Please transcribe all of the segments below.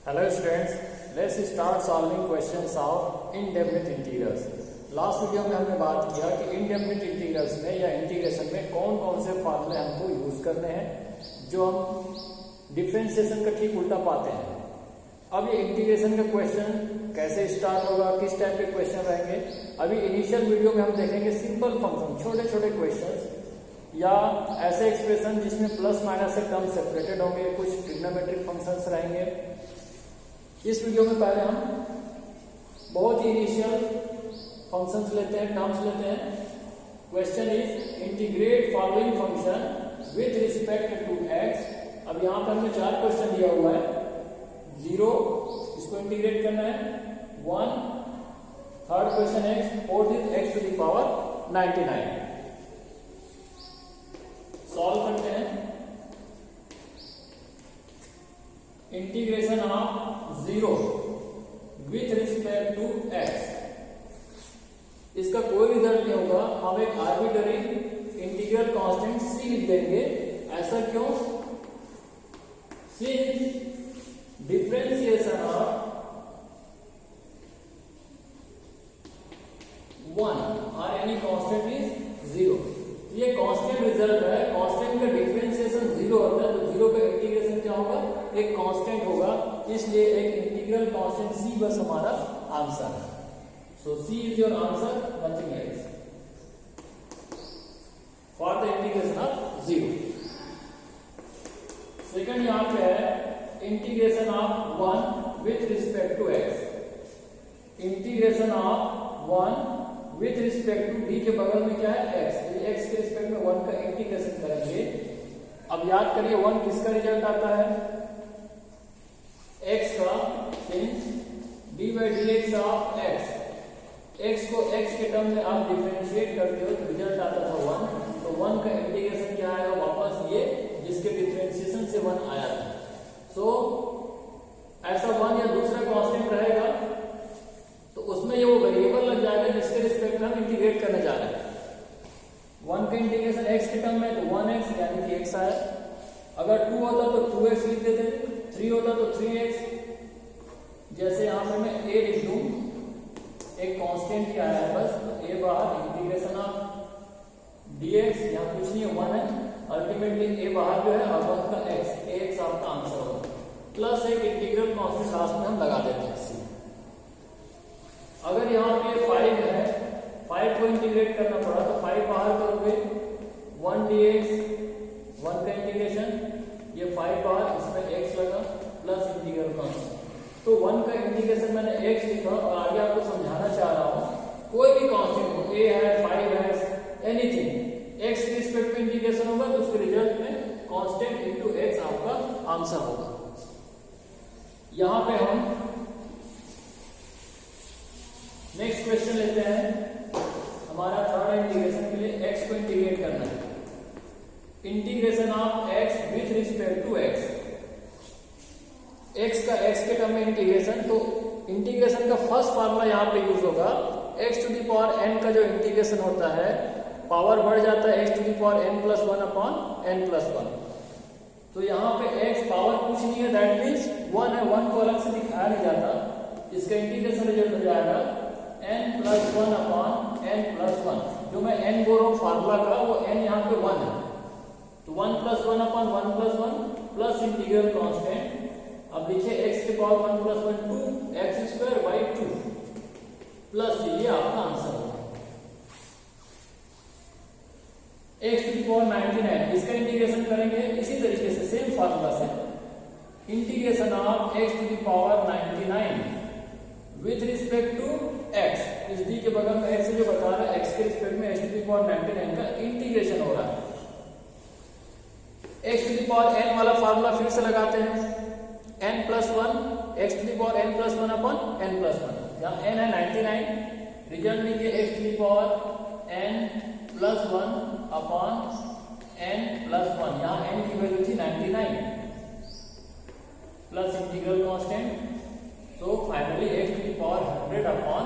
Hello students, let's start solving questions of indefinite integrals. Last video में हमने बात किया कि इनडेफिनिट इंटीग्रल्स में या इंटीग्रेशन में कौन कौन से फार्मूले हमको यूज करने हैं जो हम डिफरेंशिएशन का ठीक उल्टा पाते हैं। अब ये इंटीग्रेशन का क्वेश्चन कैसे स्टार्ट होगा, किस टाइप के क्वेश्चन रहेंगे, अभी इनिशियल वीडियो में हम देखेंगे सिंपल फंक्शन, छोटे छोटे क्वेश्चंस या ऐसे एक्सप्रेशन जिसमें प्लस माइनस से टर्म सेपरेटेड होंगे, कुछ ट्रिग्नोमेट्रिक फंक्शंस रहेंगे। इस वीडियो में पहले हम बहुत ही इनिशियल फंक्शंस लेते हैं, टर्म्स लेते हैं। Question is integrate following function with respect to x. अब यहाँ पर हमने 4 क्वेश्चन दिया हुआ है। 0 इसको इंटीग्रेट करना है, 1, third question x, fourth is x to the power 99। Solve करते हैं। Integration of 0 with respect to x, इसका कोई रिजल्ट नहीं होगा। हम एक आर्बिट्ररी इंटीग्रल कांस्टेंट c लिख देंगे। ऐसा क्यों? सिंस डिफरेंशिएशन ऑफ 1 और एनी कांस्टेंट इज 0। ये कांस्टेंट रिजल्ट है। कांस्टेंट का डिफरेंशिएशन 0 होता है तो 0 का इंटीग्रेशन क्या होगा? एक कांस्टेंट होगा, इसलिए एक इंटीग्रल कांस्टेंट c बस हमारा आंसर है। So C is your answer, nothing else for the integration of 0. Second यहाँ पे है integration of 1 with respect to x. Integration of 1 with respect to d के बगल में क्या है? x. x के रिस्पेक्ट में 1 का इंटीग्रेशन करेंगे। अब याद करिए 1 किसका रिजल्ट आता है? x का, since d by dx of x, x को x के टर्म में आप डिफरेंशिएट करते हो तो रिजल्ट आता था 1। तो 1 का इंटीग्रेशन क्या आएगा? वापस ये जिसके डिफरेंशिएशन से 1 आया था। सो ऐसा 1 या दूसरा कांस्टेंट रहेगा तो उसमें ये वो वेरिएबल लग जाएगा जिसके रिस्पेक्ट में हम इंटीग्रेट करने जा रहे हैं। 1 का इंटीग्रेशन x के टर्म में तो 1x यानी कि x आया। अगर 2 होता तो 2x लिख देते, 3 होता तो 3x। जैसे यहां पर मैं a लिख दूं, एक कांस्टेंट ही आया है बस, तो a बाहर इंटीग्रेशन ऑफ dx, यहाँ कुछ नहीं है 1 है, अल्टीमेटली a बाहर जो है और 1 का x आपका आंसर होगा, प्लस एक इंटीग्रल कांस्टेंट लास्ट में हम लगा देते हैं c। अगर यहाँ पे 5 है, 5 को इंटीग्रेट करना पड़ा तो 5 बाहर करोगे, 1 dx, 1 का इंटीग्रेशन, ये 5 बाहर, इसमें x लगा प्लस इंटीग्रल कांस्टेंट। तो 1 का इंटीग्रेशन मैंने x लिखा और आगे आपको समझाना चाह रहा हूं। कोई भी कांस्टेंट हो, a है, 5 है, एनीथिंग, x के रिस्पेक्ट में इंटीग्रेशन होगा तो उसके रिजल्ट में कांस्टेंट इनटू x आपका आंसर होगा। यहां पे हम नेक्स्ट क्वेश्चन लेते हैं। हमारा थर्ड इंटीग्रेशन के लिए x को इंटीग्रेट करना है। Integration of x with respect to x, x का x के टर्म में इंटीग्रेशन, तो इंटीग्रेशन का फर्स्ट फार्मूला यहाँ पे यूज होगा। x to the power n का जो इंटीग्रेशन होता है, पावर बढ़ जाता है x to the power n plus 1 upon n plus 1। तो यहाँ पे x पावर कुछ नहीं है, दैट मीन्स 1 है, 1 को अलग से दिखाया नहीं जाता। इसका इंटीग्रेशन रिजल्ट हो जाएगा n plus 1 upon n plus 1। जो मैं n बोल रहा हूँ फार्मूला का, वो n यहाँ पे 1 है, तो 1 plus 1 upon 1 plus 1 plus integral constant. अब लिखिए x के power 1 plus 1 2 x square by 2 plus ये आपका आंसर होगा। x टू द पावर 99, इसका इंटीग्रेशन करेंगे इसी तरीके से, सेम फार्मूला से। Integration of x to the power 99 with respect to x, इस d के बगल में x जो बता रहा है, x के रिस्पेक्ट में x टू द पावर 99 का इंटीग्रेशन हो रहा है। x to the power n वाला फार्मूला फिर से लगाते हैं, n plus 1, x to the power n plus 1 upon n plus 1। यहाँ n है 99, रिजल्ट लिखिए x to the power n plus 1 upon n plus 1। यहाँ n की वैल्यू थी 99 plus integral constant, so finally x to the power 100 upon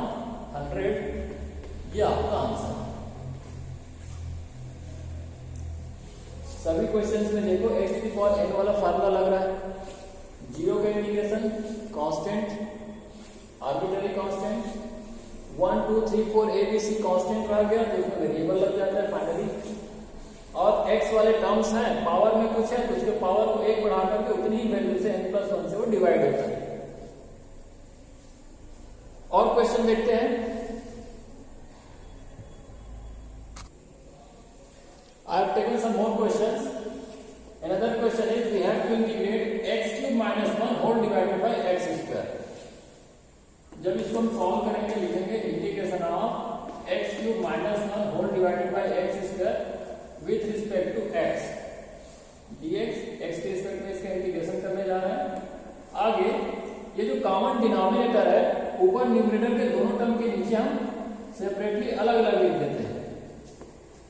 100, ये आपका answer. सभी questions में देखो x to the power n वाला फार्मूला लग रहा है। 0 का integration constant arbitrary constant 1 2 3 4 ABC constant आ गया तो उसमें वेरिएबल लग जाता है फाइनली। और x वाले टर्म्स हैं, पावर में कुछ है तो उसके पावर को 1 बढ़ा करके उतनी ही वैल्यू से n+1 से वो डिवाइड होता है। और क्वेश्चन देखते हैं। I have taken some more questions. Another question is we have to integrate x³ - 1 whole divided by x square. जब इसको हम सॉल्व करेंगे लिखेंगे integration of x³ - 1 whole divided by x square with respect to x dx, x के respect में इसका integration करने जा रहे हैं। आगे ये जो कॉमन डिनोमिनेटर है ऊपर न्यूमरेटर के दोनों टर्म के नीचे हम सेपरेटली अलग अलग लिख देते हैं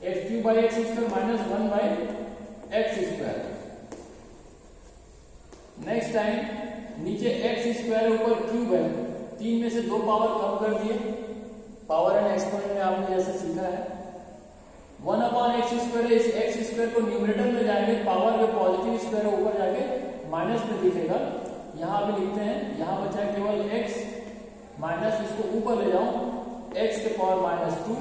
x³ by x square - 1 by x square। Next time नीचे x स्क्वायर ऊपर क्यूब है, 3 में से 2 पावर कम कर दिए, पावर एंड एक्सपोनेंट में आपने जैसे सीखा है 1/x स्क्वायर। इस x स्क्वायर को न्यूमरेटर में जाएंगे, पावर में पॉजिटिव स्क्वायर ऊपर जाके माइनस में दिखेगा। यहां भी लिखते हैं, यहां बचा है केवल x माइनस, इसको ऊपर ले जाऊं x के पावर -2।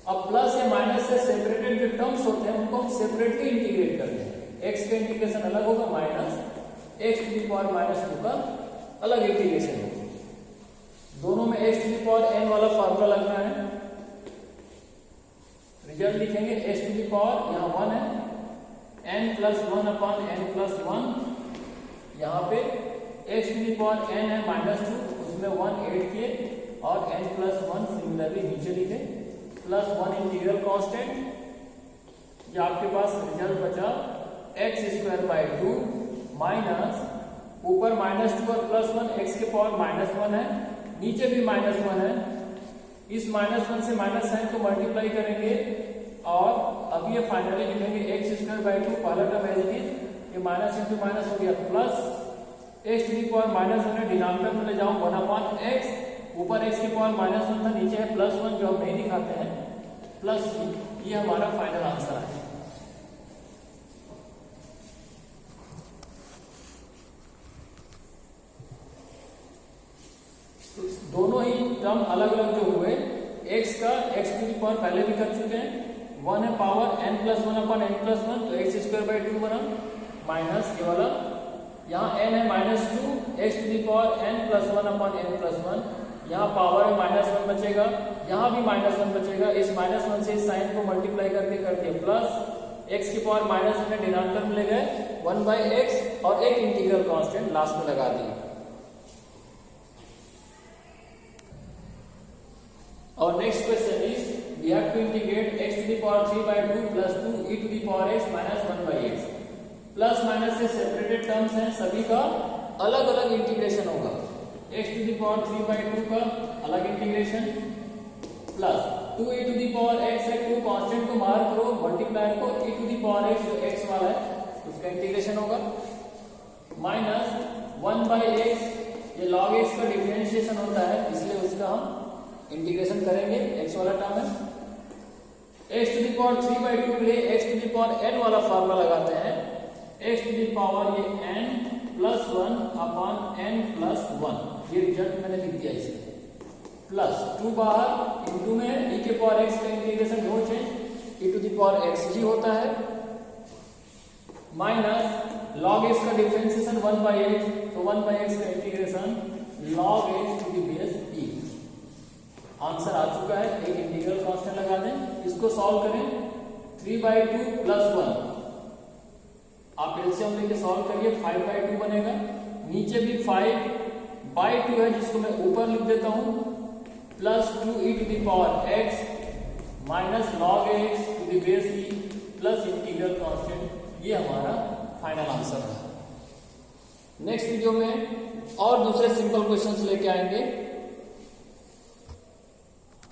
अब प्लस या माइनस से सेपरेटेड जो टर्म्स होते हैं उनको हम सेपरेटली इंटीग्रेट करते हैं। x का इंटीग्रेशन अलग होगा, माइनस x⁻² का अलग इंटीग्रेशन होगा। दोनों में x⁻n वाला फार्मूला लगना है। रिजल्ट लिखेंगे x⁻, यहाँ 1 है, n+1/n+1, यहाँ पे x⁻n है -2, उसमें 1 ऐड किए और n+1 सिमिलरली नीचे लिखे +1 इंटीग्रल कांस्टेंट। ये आपके पास रिजल्ट बचा x² माइनस ऊपर -2 और +1 x के पावर -1 है, नीचे भी -1 है। इस -1 से माइनस साइन को मल्टीप्लाई करेंगे और अब ये फाइनली लिखेंगे x²/2, पहला टर्म एज इट इज, ये माइनस इंटू माइनस हो गया प्लस x⁻1 डिनोमिनेटर में ले जाऊं 1/x, ऊपर x के पावर -1 था, नीचे है +1 जो हम नहीं दिखाते हैं प्लस। ये हमारा फाइनल आंसर है। तो दोनों ही टर्म अलग अलग जो हुए, x का x³ पहले भी कर चुके हैं, 1 है पावर n+1/n+1 तो x²/2 बना, माइनस ये वाला यहाँ n है -2, x⁻n+1/n+1, यहाँ पावर है -1 बचेगा, यहाँ भी -1 बचेगा। इस -1 से इस साइन को मल्टीप्लाई करके कर दिया प्लस, x के पावर -1 डिनोमिनेटर में ले गए 1/x और एक इंटीग्रल कांस्टेंट लास्ट में लगा दिए। और next question is we have to integrate x⁻3/2 + 2e⁻x - 1/x। Plus minus से सेपरेटेड टर्म्स हैं, सभी का अलग अलग इंटीग्रेशन होगा। x⁻3/2 का अलग इंटीग्रेशन प्लस 2e⁻x है, 2 कांस्टेंट को मार्क करो, मल्टीप्लायर को e⁻x जो x वाला है उसका इंटीग्रेशन होगा, माइनस 1/x, ये log x का डिफरेंशिएशन होता है इसलिए उसका हम इंटीग्रेशन करेंगे, x वाला टर्म है। x⁻3/2 के लिए x⁻n वाला फार्मूला लगाते हैं, x⁻n +1/n+1, ये रिजल्ट मैंने लिख दिया इसे, प्लस 2 बाहर इंटू में e⁻x का इंटीग्रेशन नो चेंज e⁻x ही होता है, माइनस log x का डिफरेंशिएशन 1/x, तो 1/x का integration log x to the base e। Answer आ चुका है, एक इंटीग्रल कांस्टेंट लगा दें, इसको सॉल्व करें 3/2 + 1, आप एलसीएम लेके सॉल्व करिए 5/2 बनेगा, नीचे भी 5/2 है जिसको मैं ऊपर लिख देता हूं plus 2e⁻x minus log x to the base e plus integral constant. ये हमारा फाइनल आंसर है। नेक्स्ट वीडियो में और दूसरे सिंपल क्वेश्चंस लेके आएंगे।